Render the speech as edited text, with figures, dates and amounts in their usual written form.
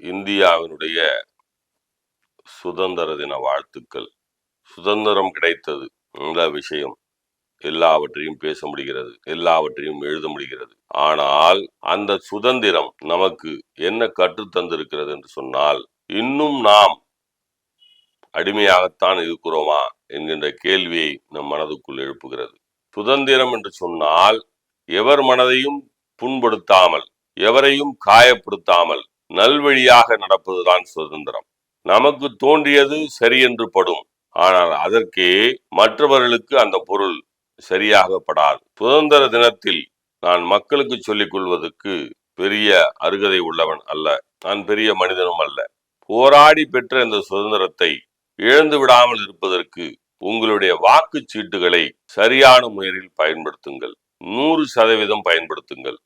இந்தியாவினுடைய சுதந்திர தின வாழ்த்துக்கள். சுதந்திரம் கிடைத்தது, நல்ல விஷயம். எல்லாவற்றையும் பேச முடிகிறது, எல்லாவற்றையும் எழுத முடிகிறது. ஆனால் அந்த சுதந்திரம் நமக்கு என்ன கற்றுத்தந்திருக்கிறது என்று சொன்னால், இன்னும் நாம் அடிமையாகத்தான் இருக்கிறோமா என்கின்ற கேள்வியை நம் மனதுக்குள் எழுப்புகிறது. சுதந்திரம் என்று சொன்னால் எவர் மனதையும் புண்படுத்தாமல், எவரையும் காயப்படுத்தாமல் நல்வழியாக நடப்பதுதான் சுதந்திரம். நமக்கு தோன்றியது சரி என்று படும், ஆனால் அதற்கே மற்றவர்களுக்கு அந்த பொருள் சரியாக படாது. சுதந்திர தினத்தில் நான் மக்களுக்கு சொல்லிக் கொள்வதற்கு பெரிய அருகதை உள்ளவன் அல்ல, நான் பெரிய மனிதனும் அல்ல. போராடி பெற்ற இந்த சுதந்திரத்தை இழந்து விடாமல் இருப்பதற்கு உங்களுடைய வாக்குச்சீட்டுகளை சரியான முறையில் பயன்படுத்துங்கள். 100% பயன்படுத்துங்கள்.